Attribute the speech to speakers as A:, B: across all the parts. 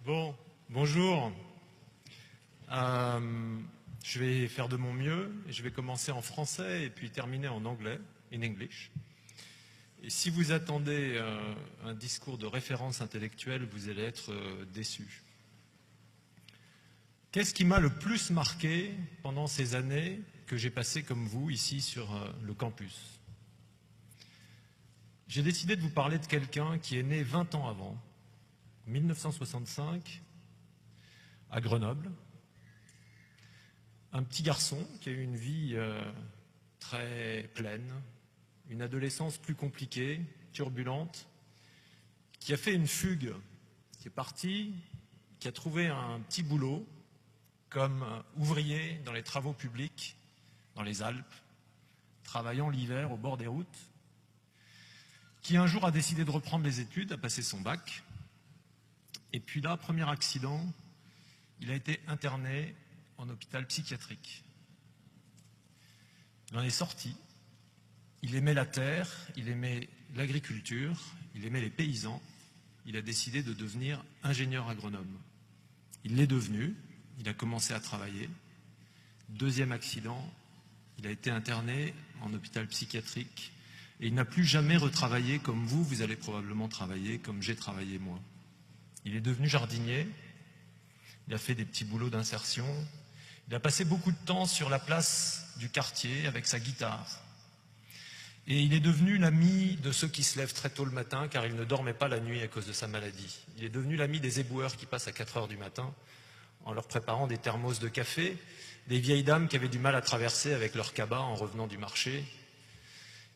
A: Bon, bonjour. Je vais faire de mon mieux. Je vais commencer en français et puis terminer en anglais, in English. Et si vous attendez un discours de référence intellectuelle, vous allez être déçus. Qu'est-ce qui m'a le plus marqué pendant ces années que j'ai passées comme vous ici sur le campus? J'ai décidé de vous parler de quelqu'un qui est né 20 ans avant, 1965, à Grenoble. Un petit garçon qui a eu une vie très pleine, une adolescence plus compliquée, turbulente, qui a fait une fugue, qui est parti, qui a trouvé un petit boulot comme ouvrier dans les travaux publics, dans les Alpes, travaillant l'hiver au bord des routes, qui un jour a décidé de reprendre les études, a passé son bac, et puis là, premier accident, il a été interné en hôpital psychiatrique. Il en est sorti, il aimait la terre, il aimait l'agriculture, il aimait les paysans, il a décidé de devenir ingénieur agronome. Il l'est devenu, il a commencé à travailler. Deuxième accident, il a été interné en hôpital psychiatrique et il n'a plus jamais retravaillé comme vous allez probablement travailler, comme j'ai travaillé moi. Il est devenu jardinier, il a fait des petits boulots d'insertion, il a passé beaucoup de temps sur la place du quartier avec sa guitare. Et il est devenu l'ami de ceux qui se lèvent très tôt le matin car il ne dormait pas la nuit à cause de sa maladie. Il est devenu l'ami des éboueurs qui passent à 4 heures du matin en leur préparant des thermos de café, des vieilles dames qui avaient du mal à traverser avec leur cabas en revenant du marché,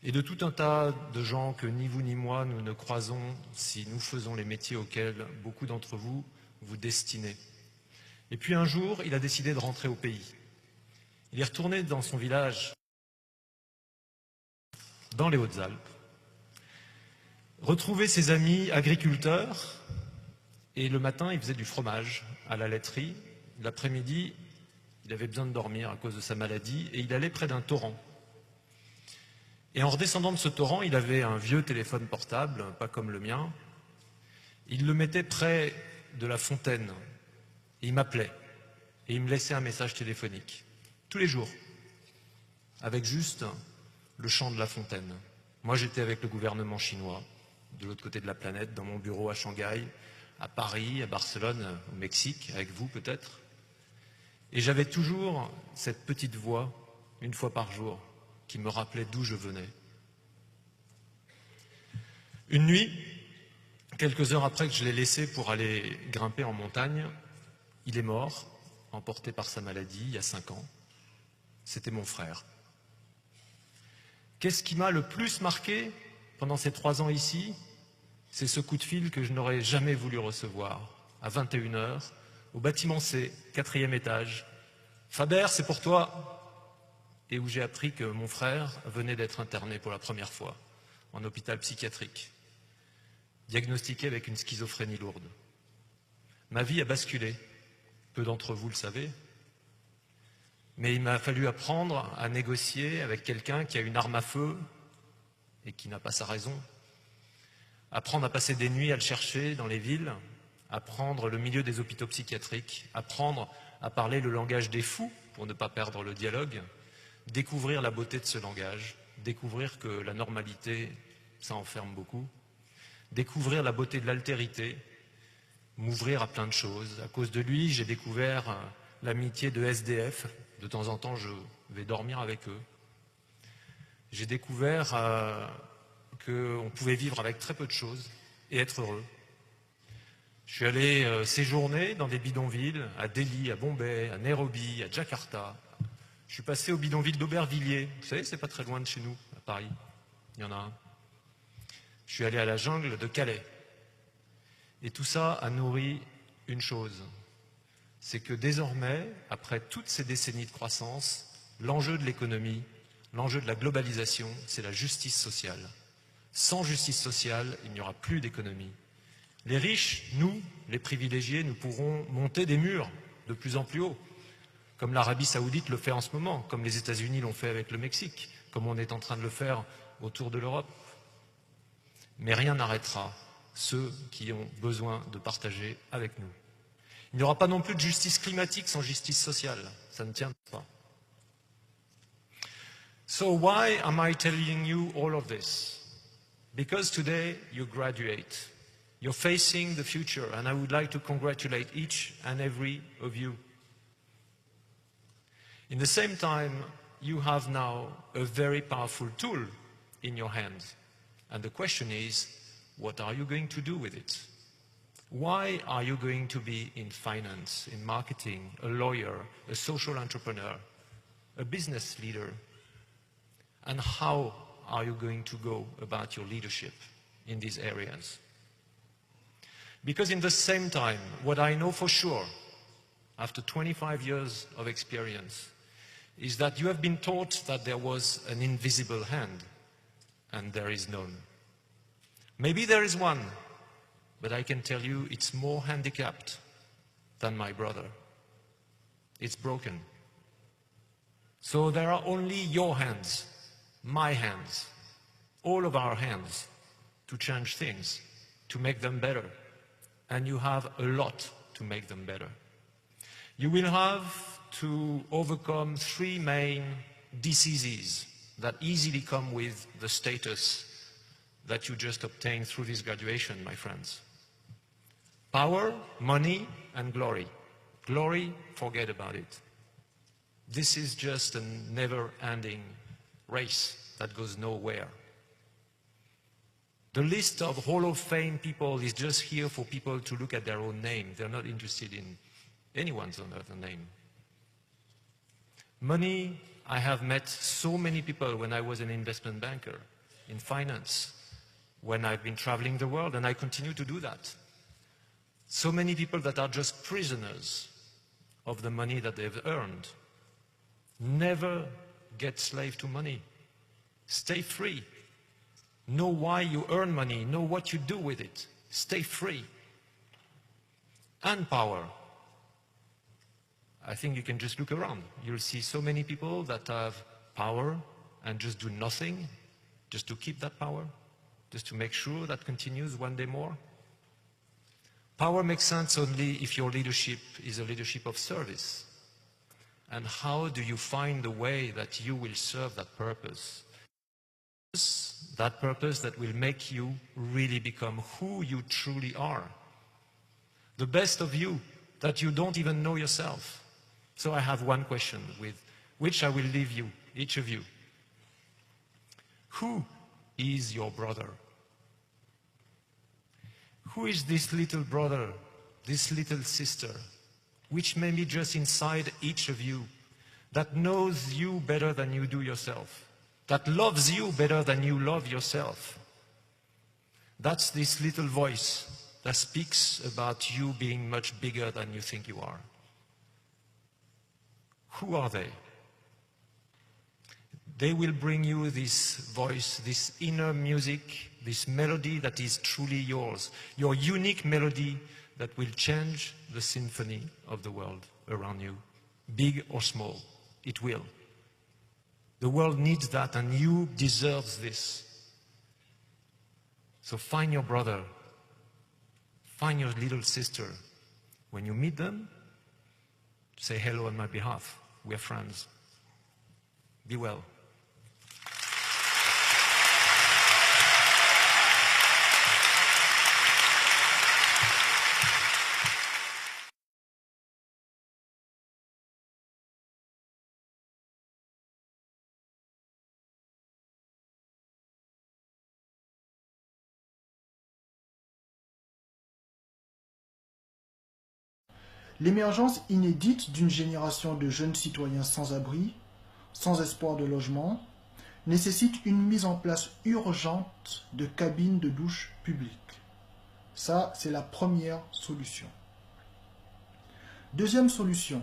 A: et de tout un tas de gens que ni vous ni moi nous ne croisons si nous faisons les métiers auxquels beaucoup d'entre vous vous destinez. Et puis un jour, il a décidé de rentrer au pays. Il est retourné dans son village, dans les Hautes-Alpes, retrouver ses amis agriculteurs, et le matin, il faisait du fromage à la laiterie. L'après-midi, il avait besoin de dormir à cause de sa maladie, et il allait près d'un torrent. Et en redescendant de ce torrent, il avait un vieux téléphone portable, pas comme le mien. Il le mettait près de la fontaine, et il m'appelait, et il me laissait un message téléphonique, tous les jours, avec juste le chant de la fontaine. Moi, j'étais avec le gouvernement chinois, de l'autre côté de la planète, dans mon bureau à Shanghai, à Paris, à Barcelone, au Mexique, avec vous peut-être. Et j'avais toujours cette petite voix, une fois par jour, qui me rappelait d'où je venais. Une nuit, quelques heures après que je l'ai laissé pour aller grimper en montagne, il est mort, emporté par sa maladie, il y a 5 ans. C'était mon frère. Qu'est-ce qui m'a le plus marqué pendant ces 3 ans ici? C'est ce coup de fil que je n'aurais jamais voulu recevoir, à 21 h, au bâtiment C, 4e étage. « Faber, c'est pour toi !» Et où j'ai appris que mon frère venait d'être interné pour la première fois en hôpital psychiatrique, diagnostiqué avec une schizophrénie lourde. Ma vie a basculé, peu d'entre vous le savez, mais il m'a fallu apprendre à négocier avec quelqu'un qui a une arme à feu et qui n'a pas sa raison, apprendre à passer des nuits à le chercher dans les villes, apprendre le milieu des hôpitaux psychiatriques, apprendre à parler le langage des fous pour ne pas perdre le dialogue, découvrir la beauté de ce langage, découvrir que la normalité, ça enferme beaucoup, découvrir la beauté de l'altérité, m'ouvrir à plein de choses. À cause de lui, j'ai découvert l'amitié de SDF. De temps en temps, je vais dormir avec eux. J'ai découvert qu'on pouvait vivre avec très peu de choses et être heureux. Je suis allé séjourner dans des bidonvilles, à Delhi, à Bombay, à Nairobi, à Jakarta. Je suis passé au bidonville d'Aubervilliers. Vous savez, c'est pas très loin de chez nous, à Paris. Il y en a un. Je suis allé à la jungle de Calais. Et tout ça a nourri une chose. C'est que désormais, après toutes ces décennies de croissance, l'enjeu de l'économie, l'enjeu de la globalisation, c'est la justice sociale. Sans justice sociale, il n'y aura plus d'économie. Les riches, nous, les privilégiés, nous pourrons monter des murs de plus en plus haut, comme l'Arabie Saoudite le fait en ce moment, comme les États-Unis l'ont fait avec le Mexique, comme on est en train de le faire autour de l'Europe. Mais rien n'arrêtera ceux qui ont besoin de partager avec nous. Il n'y aura pas non plus de justice climatique sans justice sociale. Ça ne tient pas. So why am I telling you all of this? Because today you graduate. You're facing the future, and I would like to congratulate each and every of you. In the same time, you have now a very powerful tool in your hands. And the question is, what are you going to do with it? Why are you going to be in finance, in marketing, a lawyer, a social entrepreneur, a business leader? And how are you going to go about your leadership in these areas? Because in the same time, what I know for sure, after 25 years of experience, is that you have been taught that there was an invisible hand, and there is none. Maybe there is one, but I can tell you it's more handicapped than my brother. It's broken. So there are only your hands, my hands, all of our hands to change things, to make them better. And you have a lot to make them better. You will have to overcome 3 main diseases that easily come with the status that you just obtained through this graduation, my friends. Power, money, and glory. Glory, forget about it. This is just a never-ending race that goes nowhere. The list of Hall of Fame people is just here for people to look at their own name. They're not interested in anyone's other name. Money, I have met so many people when I was an investment banker, in finance, when I've been traveling the world, and I continue to do that. So many people that are just prisoners of the money that they've earned. Never get slave to money. Stay free. Know why you earn money. Know what you do with it. Stay free. And power. I think you can just look around. You'll see so many people that have power and just do nothing just to keep that power, just to make sure that continues one day more. Power makes sense only if your leadership is a leadership of service. And how do you find the way that you will serve that purpose? That purpose that will make you really become who you truly are. The best of you that you don't even know yourself. So I have one question with which I will leave you, each of you. Who is your brother? Who is this little brother, this little sister, which may be just inside each of you, that knows you better than you do yourself, that loves you better than you love yourself? That's this little voice that speaks about you being much bigger than you think you are. Who are they? They will bring you this voice, this inner music, this melody that is truly yours, your unique melody that will change the symphony of the world around you, big or small. It will. The world needs that, and you deserve this. So find your brother, find your little sister. When you meet them, say hello on my behalf. We're friends. Be well.
B: L'émergence inédite d'une génération de jeunes citoyens sans abri, sans espoir de logement, nécessite une mise en place urgente de cabines de douche publiques. Ça, c'est la première solution. Deuxième solution,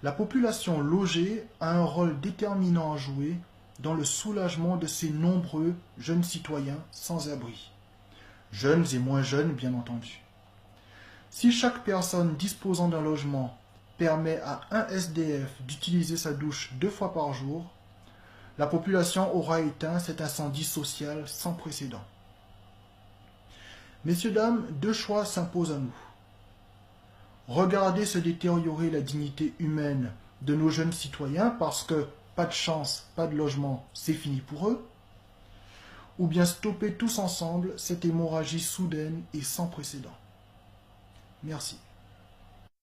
B: la population logée a un rôle déterminant à jouer dans le soulagement de ces nombreux jeunes citoyens sans abri. Jeunes et moins jeunes, bien entendu. Si chaque personne disposant d'un logement permet à un SDF d'utiliser sa douche 2 fois par jour, la population aura éteint cet incendie social sans précédent. Messieurs, dames, 2 choix s'imposent à nous. regarder se détériorer la dignité humaine de nos jeunes citoyens parce que pas de chance, pas de logement, c'est fini pour eux, ou bien stopper tous ensemble cette hémorragie soudaine et sans précédent. Merci.